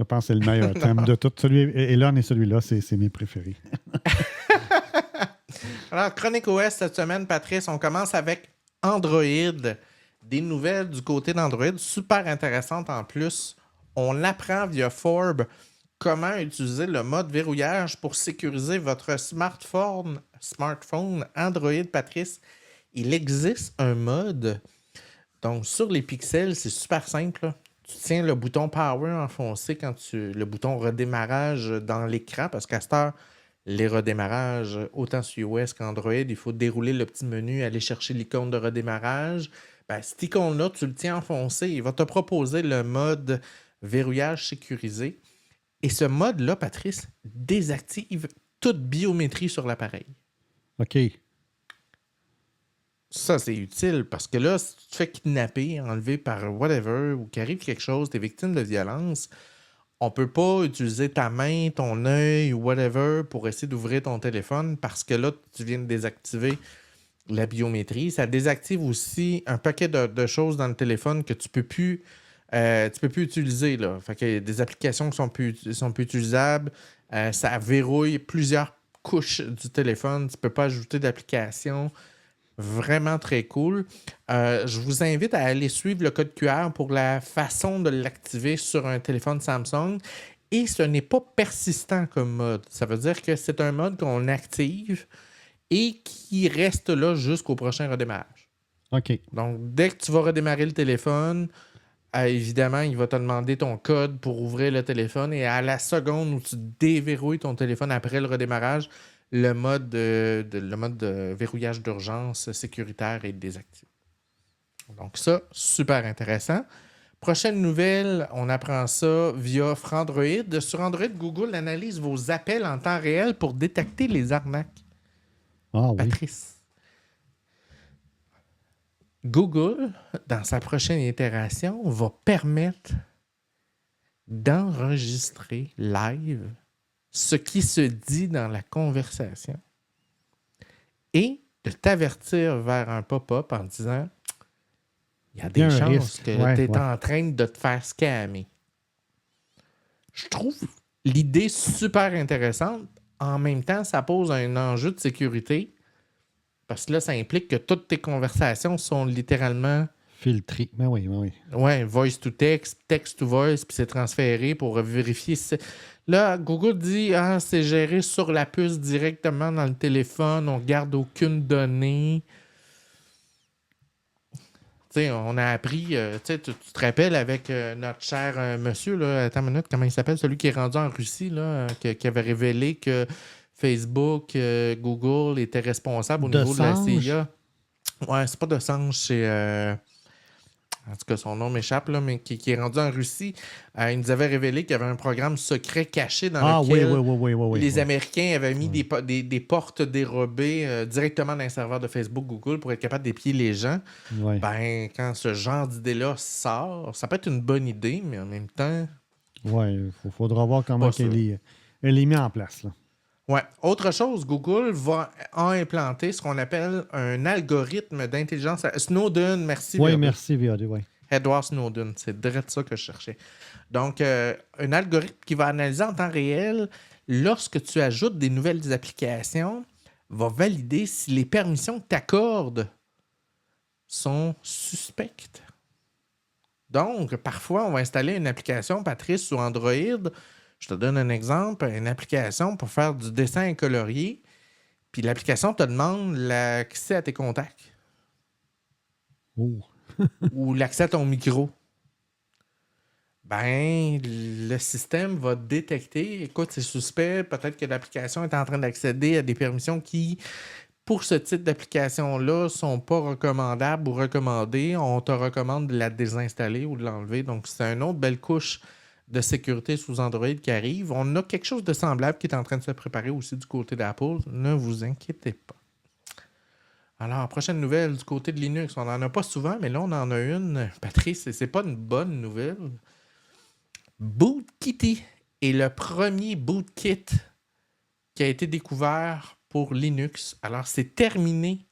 Je pense que c'est le meilleur thème de tout. Celui Elon et celui-là, c'est mes préférés. Alors, Chronique OS cette semaine, Patrice, on commence avec Android. Des nouvelles du côté d'Android, super intéressantes en plus. On apprend via Forbes comment utiliser le mode verrouillage pour sécuriser votre smartphone Android, Patrice. Il existe un mode. Donc, sur les pixels, c'est super simple, là. Tu tiens le bouton Power enfoncé le bouton redémarrage dans l'écran, parce qu'à cette heure, les redémarrages, autant sur iOS qu'Android, il faut dérouler le petit menu, aller chercher l'icône de redémarrage. Ben, cette icône-là, tu le tiens enfoncé, il va te proposer le mode verrouillage sécurisé. Et ce mode-là, Patrice, désactive toute biométrie sur l'appareil. OK. Ça, c'est utile parce que là, si tu te fais kidnapper, enlever par whatever, ou qu'il arrive quelque chose, tu es victime de violence, on peut pas utiliser ta main, ton œil ou whatever pour essayer d'ouvrir ton téléphone parce que là, tu viens de désactiver la biométrie. Ça désactive aussi un paquet de choses dans le téléphone que tu peux plus utiliser, là. Fait qu'il y a des applications qui sont plus utilisables. Ça verrouille plusieurs couches du téléphone. Tu peux pas ajouter d'applications. Vraiment très cool. Je vous invite à aller suivre le code QR pour la façon de l'activer sur un téléphone Samsung. Et ce n'est pas persistant comme mode. Ça veut dire que c'est un mode qu'on active et qui reste là jusqu'au prochain redémarrage. OK. Donc, dès que tu vas redémarrer le téléphone, évidemment, il va te demander ton code pour ouvrir le téléphone. Et à la seconde où tu déverrouilles ton téléphone après le redémarrage, le mode de verrouillage d'urgence sécuritaire est désactivé. Donc ça, super intéressant. Prochaine nouvelle, on apprend ça via Frandroid. Sur Android, Google analyse vos appels en temps réel pour détecter les arnaques. Ah oui. Patrice. Google, dans sa prochaine itération, va permettre d'enregistrer live ce qui se dit dans la conversation et de t'avertir vers un pop-up en disant il y a des chances que tu es en train de te faire scammer. Je trouve l'idée super intéressante. En même temps, ça pose un enjeu de sécurité parce que là, ça implique que toutes tes conversations sont littéralement filtrées. Ben oui, ben oui. Ouais, voice to text, text to voice, puis c'est transféré pour vérifier. Là, Google dit c'est géré sur la puce directement dans le téléphone, on ne garde aucune donnée. Tu sais, on a appris, tu te rappelles avec notre cher monsieur, là, attends une minute, comment il s'appelle, celui qui est rendu en Russie, là, qui avait révélé que Facebook, Google était responsable au niveau de la CIA. Ouais, c'est pas Desange, c'est... en tout cas, son nom m'échappe, là, mais qui est rendu en Russie. Il nous avait révélé qu'il y avait un programme secret caché dans lequel les Américains avaient mis des portes dérobées directement dans les serveurs de Facebook, Google, pour être capable d'épier les gens. Ouais. Ben, quand ce genre d'idée-là sort, ça peut être une bonne idée, mais en même temps... Oui, il faudra voir comment elle est mise en place, là. Ouais. Autre chose, Google a implanté ce qu'on appelle un algorithme d'intelligence. Snowden, merci. Oui, merci, VAD, oui. Edward Snowden, c'est direct ça que je cherchais. Donc, un algorithme qui va analyser en temps réel, lorsque tu ajoutes des nouvelles applications, va valider si les permissions que tu accordes sont suspectes. Donc, parfois, on va installer une application, Patrice, sur Android. Je te donne un exemple, une application pour faire du dessin incolorié, puis l'application te demande l'accès à tes contacts. Oh. Ou l'accès à ton micro. Ben, le système va détecter, écoute, c'est suspect, peut-être que l'application est en train d'accéder à des permissions qui, pour ce type d'application-là, ne sont pas recommandables ou recommandées. On te recommande de la désinstaller ou de l'enlever. Donc, c'est une autre belle couche de sécurité sous Android qui arrive. On a quelque chose de semblable qui est en train de se préparer aussi du côté d'Apple. Ne vous inquiétez pas. Alors, prochaine nouvelle du côté de Linux. On n'en a pas souvent, mais là, on en a une. Patrice, c'est pas une bonne nouvelle. BootKitty est le premier bootkit qui a été découvert pour Linux. Alors, c'est terminé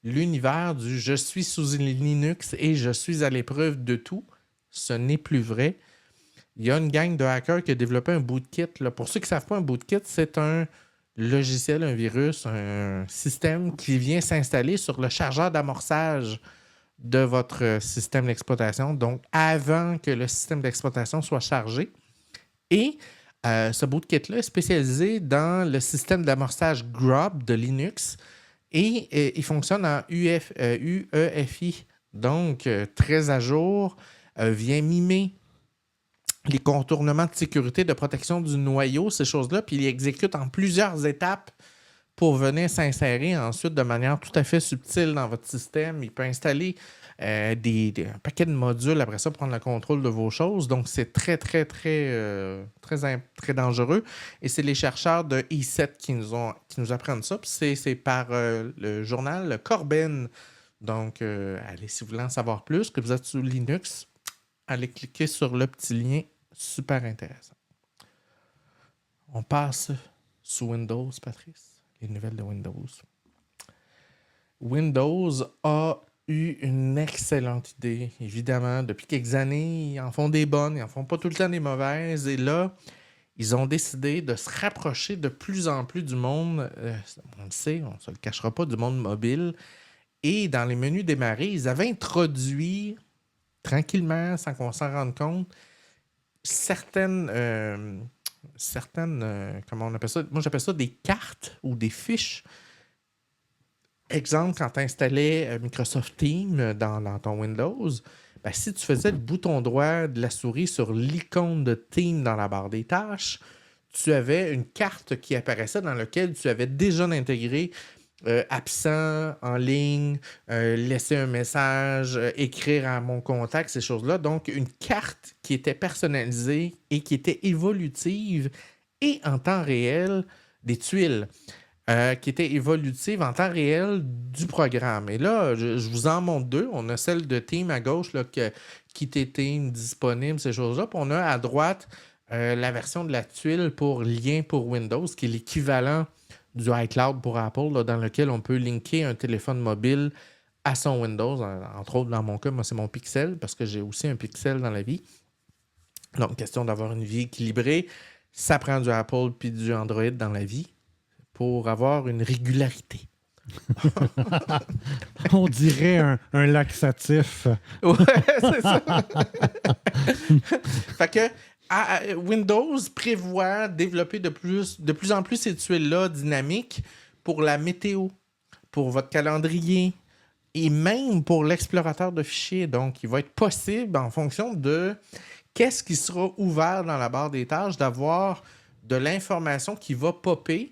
l'univers du « je suis sous Linux et je suis à l'épreuve de tout ». Ce n'est plus vrai. il y a une gang de hackers qui a développé un bootkit. Là. Pour ceux qui ne savent pas, un bootkit, c'est un logiciel, un virus, un système qui vient s'installer sur le chargeur d'amorçage de votre système d'exploitation, donc avant que le système d'exploitation soit chargé. Et ce bootkit-là est spécialisé dans le système d'amorçage Grub de Linux et il fonctionne en UEFI, donc très à jour, vient mimer les contournements de sécurité, de protection du noyau, ces choses-là, puis il exécute en plusieurs étapes pour venir s'insérer ensuite de manière tout à fait subtile dans votre système. Il peut installer un paquet de modules après ça pour prendre le contrôle de vos choses. Donc, c'est très, très, très, très dangereux. Et c'est les chercheurs de E7 qui nous apprennent ça. Puis c'est par le journal Corben. Donc, allez, si vous voulez en savoir plus, que vous êtes sous Linux, allez cliquer sur le petit lien. Super intéressant. On passe sous Windows, Patrice. Les nouvelles de Windows. Windows a eu une excellente idée, évidemment. Depuis quelques années, ils en font des bonnes, ils en font pas tout le temps des mauvaises. Et là, ils ont décidé de se rapprocher de plus en plus du monde, on le sait, on ne se le cachera pas, du monde mobile. Et dans les menus démarrer, ils avaient introduit, tranquillement, sans qu'on s'en rende compte, certaines comment on appelle ça? Moi, j'appelle ça des cartes ou des fiches. Exemple, quand tu installais Microsoft Teams dans ton Windows, ben, si tu faisais le bouton droit de la souris sur l'icône de Teams dans la barre des tâches, tu avais une carte qui apparaissait dans laquelle tu avais déjà intégré absent, en ligne, laisser un message, écrire à mon contact, ces choses-là. Donc, une carte qui était personnalisée et qui était évolutive et en temps réel des tuiles. Qui était évolutive en temps réel du programme. Et là, je vous en montre deux. On a celle de Team à gauche, là, qui était Team disponible, ces choses-là. Puis on a à droite la version de la tuile pour lien pour Windows, qui est l'équivalent du iCloud pour Apple, là, dans lequel on peut linker un téléphone mobile à son Windows. Entre autres, dans mon cas, moi, c'est mon Pixel, parce que j'ai aussi un Pixel dans la vie. Donc, question d'avoir une vie équilibrée. Ça prend du Apple puis du Android dans la vie pour avoir une régularité. On dirait un laxatif. Ouais, c'est ça. Fait que Windows prévoit développer de plus en plus ces tuiles-là dynamiques pour la météo, pour votre calendrier et même pour l'explorateur de fichiers. Donc, il va être possible, en fonction de qu'est-ce qui sera ouvert dans la barre des tâches, d'avoir de l'information qui va popper,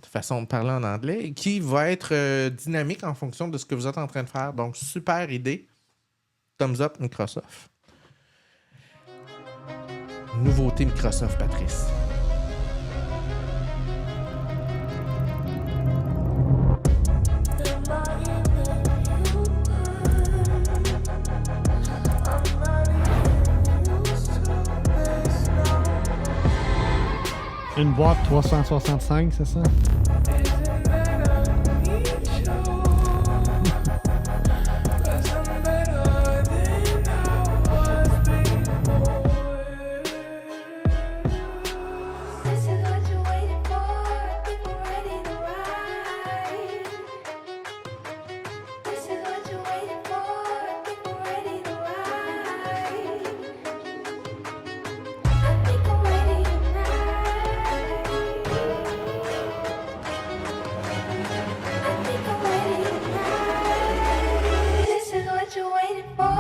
façon de parler en anglais, qui va être dynamique en fonction de ce que vous êtes en train de faire. Donc, super idée. Thumbs up, Microsoft. Nouveauté Microsoft, Patrice. Une boîte 365, c'est ça?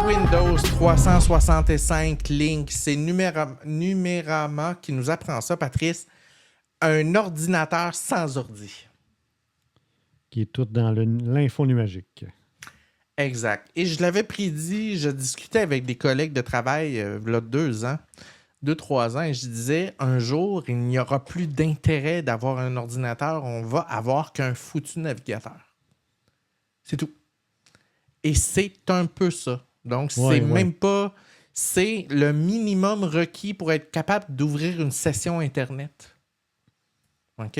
Windows 365 Link, c'est Numérama qui nous apprend ça, Patrice. Un ordinateur sans ordi. Qui est tout dans l'info numérique. Exact. Et je l'avais prédit, je discutais avec des collègues de travail il y a 2-3 ans, et je disais, un jour, il n'y aura plus d'intérêt d'avoir un ordinateur, on va avoir qu'un foutu navigateur. C'est tout. Et c'est un peu ça. Donc, c'est même pas... C'est le minimum requis pour être capable d'ouvrir une session Internet. OK?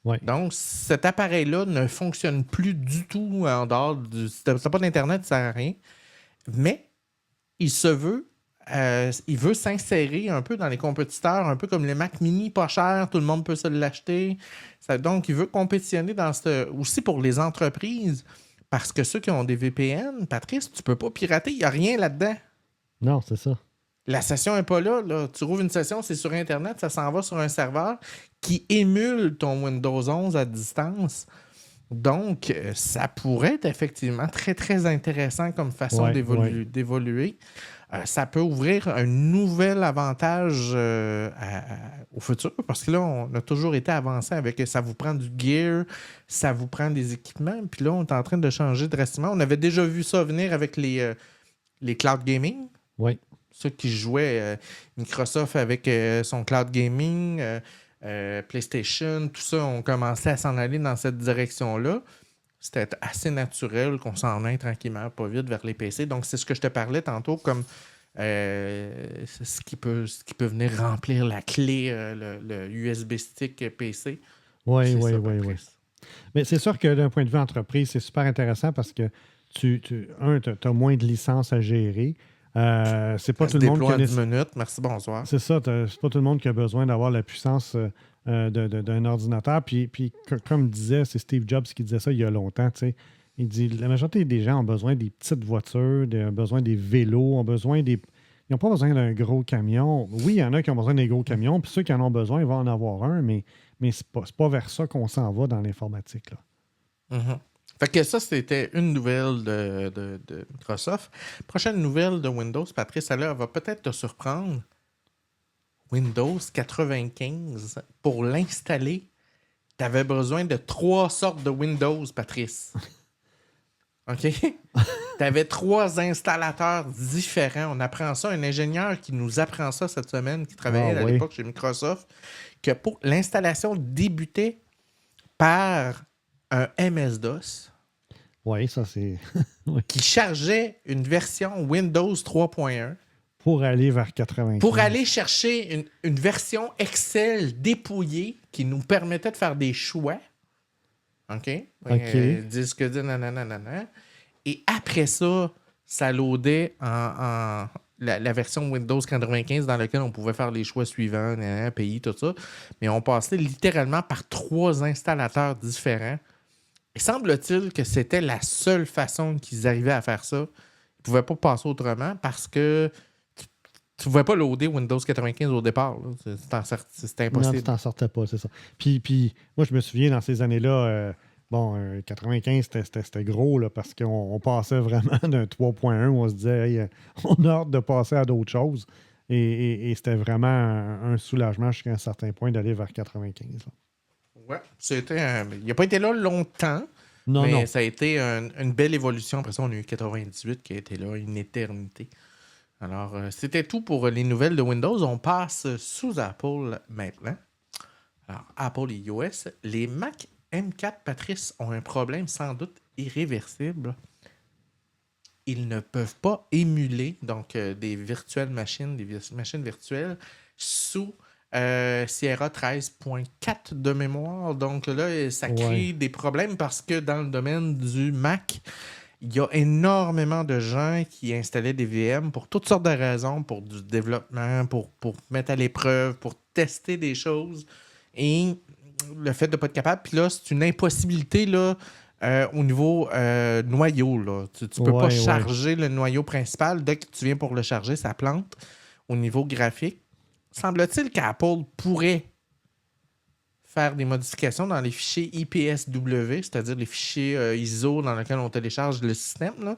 Ouais. Donc, cet appareil-là ne fonctionne plus du tout en dehors du... Si tu n'as pas d'Internet, ça ne sert à rien. Mais il se veut il veut s'insérer un peu dans les compétiteurs, un peu comme les Mac Mini, pas cher, tout le monde peut se l'acheter. Donc, il veut compétitionner aussi pour les entreprises, parce que ceux qui ont des VPN, Patrice, tu peux pas pirater, il n'y a rien là-dedans. Non, c'est ça. La session n'est pas là, là. Tu rouvres une session, c'est sur Internet, ça s'en va sur un serveur qui émule ton Windows 11 à distance. Donc, ça pourrait être effectivement très, très intéressant comme façon d'évoluer. Ça peut ouvrir un nouvel avantage au futur, parce que là, on a toujours été avancé avec ça vous prend du gear, ça vous prend des équipements, puis là, on est en train de changer drastiquement. On avait déjà vu ça venir avec les cloud gaming. Oui. Ceux qui jouaient Microsoft avec son cloud gaming, PlayStation, tout ça, ont commencé à s'en aller dans cette direction-là. C'était assez naturel qu'on s'en aille tranquillement, pas vite, vers les PC. Donc, c'est ce que je te parlais tantôt, comme ce qui peut venir remplir la clé, le USB stick PC. Oui. Mais c'est sûr que d'un point de vue entreprise, c'est super intéressant parce que tu as moins de licences à gérer. C'est pas tout le monde qui a 10 minutes. Merci, bonsoir. C'est ça, c'est pas tout le monde qui a besoin d'avoir la puissance d'un ordinateur. Puis comme disait, c'est Steve Jobs qui disait ça il y a longtemps, tu sais. Il dit la majorité des gens ont besoin des petites voitures, ont besoin des vélos, ils n'ont pas besoin d'un gros camion. Oui, il y en a qui ont besoin des gros camions, puis ceux qui en ont besoin, ils vont en avoir un, mais c'est pas vers ça qu'on s'en va dans l'informatique, là. Mm-hmm. Fait que ça, c'était une nouvelle de Microsoft. Prochaine nouvelle de Windows, Patrice, elle va peut-être te surprendre. Windows 95, pour l'installer, tu avais besoin de 3 sortes de Windows, Patrice. OK? Tu avais 3 installateurs différents. On apprend ça. Un ingénieur qui nous apprend ça cette semaine, qui travaillait à l'époque chez Microsoft, que pour l'installation débutait par un MS-DOS. Oui, ça c'est... qui chargeait une version Windows 3.1. Pour aller vers 95. Pour aller chercher une version Excel dépouillée qui nous permettait de faire des choix. OK? Disque dur, nanana. Et après ça, ça loadait en la version Windows 95 dans laquelle on pouvait faire les choix suivants, pays, tout ça. Mais on passait littéralement par 3 installateurs différents. Et semble-t-il que c'était la seule façon qu'ils arrivaient à faire ça. Ils ne pouvaient pas passer autrement parce que tu ne pouvais pas loader Windows 95 au départ. C'était impossible. Non, tu t'en sortais pas, c'est ça. Puis moi, je me souviens, dans ces années-là, 95, c'était gros là, parce qu'on passait vraiment d'un 3.1 où on se disait hey, on a hâte de passer à d'autres choses. Et c'était vraiment un soulagement jusqu'à un certain point d'aller vers 95. Là. Ouais, il n'a pas été là longtemps, mais ça a été une belle évolution. Après ça, on a eu 98 qui a été là une éternité. Alors, c'était tout pour les nouvelles de Windows. On passe sous Apple maintenant. Alors, Apple et iOS. Les Mac M4, Patrice, ont un problème sans doute irréversible. Ils ne peuvent pas émuler donc des virtuelles machines, des machines virtuelles sous Sierra 13.4 de mémoire. Donc là, ça crée des problèmes parce que dans le domaine du Mac, il y a énormément de gens qui installaient des VM pour toutes sortes de raisons, pour du développement, pour mettre à l'épreuve, pour tester des choses. Et le fait de ne pas être capable, puis là, c'est une impossibilité là, au niveau noyau. Là. Tu ne peux pas charger le noyau principal. Dès que tu viens pour le charger, ça plante au niveau graphique. Semble-t-il qu'Apple pourrait faire des modifications dans les fichiers IPSW, c'est-à-dire les fichiers ISO dans lesquels on télécharge le système, là,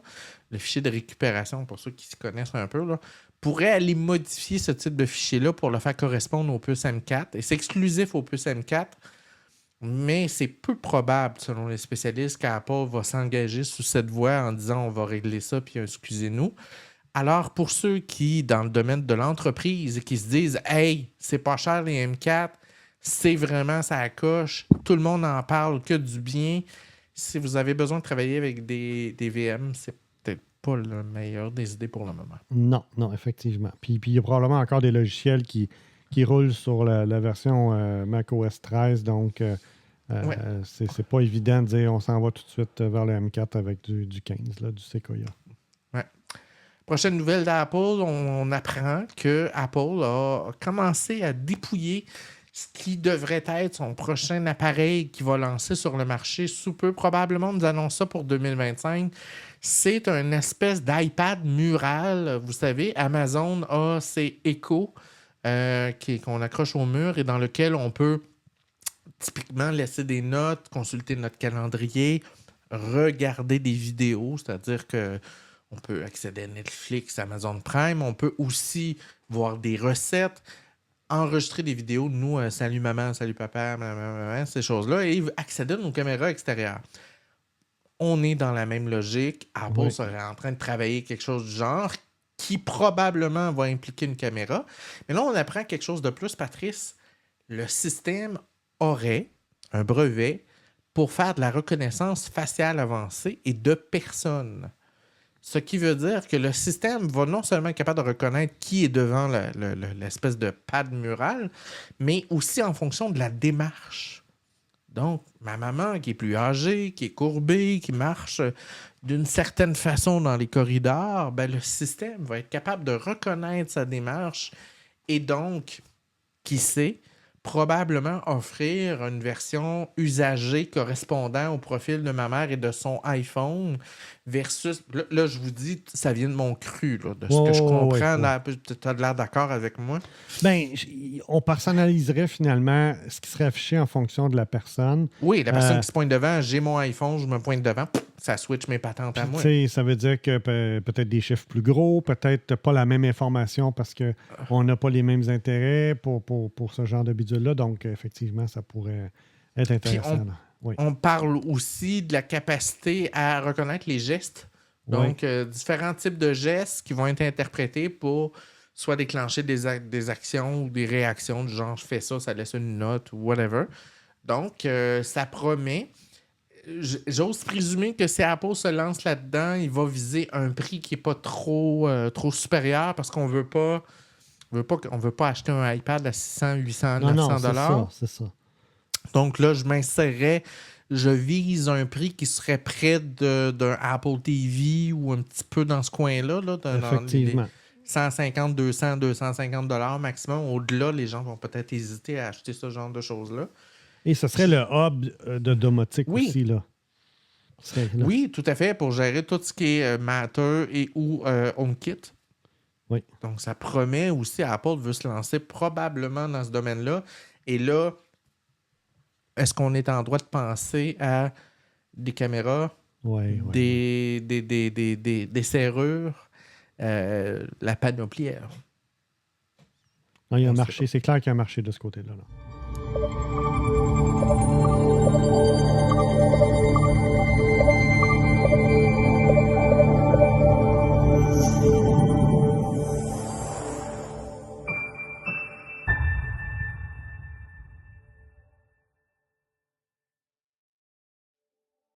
le fichier de récupération, pour ceux qui se connaissent un peu, là, pourrait aller modifier ce type de fichier-là pour le faire correspondre aux puces M4. Et c'est exclusif aux puces M4, mais c'est peu probable, selon les spécialistes, qu'Apple va s'engager sous cette voie en disant on va régler ça, puis excusez-nous. Alors, pour ceux qui, dans le domaine de l'entreprise, qui se disent « Hey, c'est pas cher les M4, c'est vraiment ça coche, tout le monde en parle que du bien. » Si vous avez besoin de travailler avec des VM, c'est peut-être pas la meilleure des idées pour le moment. Non, effectivement. Puis il y a probablement encore des logiciels qui roulent sur la version macOS 13, donc c'est pas évident de dire on s'en va tout de suite vers le M4 avec du 15, là, du Sequoia. Ouais. Prochaine nouvelle d'Apple, on apprend que Apple a commencé à dépouiller ce qui devrait être son prochain appareil qui va lancer sur le marché sous peu. Probablement, on nous annonce ça pour 2025. C'est une espèce d'iPad mural. Vous savez, Amazon a ses Echo qu'on accroche au mur et dans lequel on peut typiquement laisser des notes, consulter notre calendrier, regarder des vidéos, c'est-à-dire que on peut accéder à Netflix, Amazon Prime, on peut aussi voir des recettes, enregistrer des vidéos, nous, salut maman, salut papa, ces choses-là, et accéder à nos caméras extérieures. On est dans la même logique. Apple serait en train de travailler quelque chose du genre qui probablement va impliquer une caméra. Mais là, on apprend quelque chose de plus, Patrice. Le système aurait un brevet pour faire de la reconnaissance faciale avancée et de personnes. Ce qui veut dire que le système va non seulement être capable de reconnaître qui est devant l'espèce de pad mural, mais aussi en fonction de la démarche. Donc, ma maman qui est plus âgée, qui est courbée, qui marche d'une certaine façon dans les corridors, ben, le système va être capable de reconnaître sa démarche et donc, qui sait, probablement offrir une version usagée correspondant au profil de ma mère et de son iPhone versus... Là, je vous dis, ça vient de mon cru, là, de ce que je comprends. Tu as l'air d'accord avec moi? Ben, on personnaliserait finalement ce qui serait affiché en fonction de la personne. Oui, la personne qui se pointe devant, j'ai mon iPhone, je me pointe devant, ça switch mes patentes à moi. Ça veut dire que peut-être des chiffres plus gros, peut-être pas la même information parce qu'on n'a pas les mêmes intérêts pour ce genre de bidule-là. Donc, effectivement, ça pourrait être intéressant. On parle aussi de la capacité à reconnaître les gestes. Donc, différents types de gestes qui vont être interprétés pour soit déclencher des actions ou des réactions du genre « je fais ça, ça laisse une note » ou whatever. Donc, ça promet. J'ose présumer que si Apple se lance là-dedans, il va viser un prix qui n'est pas trop supérieur parce qu'on veut pas acheter un iPad à 600, 800, 900 $. C'est ça. Donc là, je vise un prix qui serait près d'un Apple TV ou un petit peu dans ce coin-là. Effectivement. Dans 150, 200, 250 $ maximum. Au-delà, les gens vont peut-être hésiter à acheter ce genre de choses-là. Et ce serait le hub de domotique aussi, là. Oui, tout à fait, pour gérer tout ce qui est Matter et ou HomeKit. Oui. Donc, ça promet aussi, Apple veut se lancer probablement dans ce domaine-là. Et là, est-ce qu'on est en droit de penser à des caméras, des serrures, la panoplière? Non, il y a un marché, c'est clair qu'il y a un marché de ce côté-là. Là.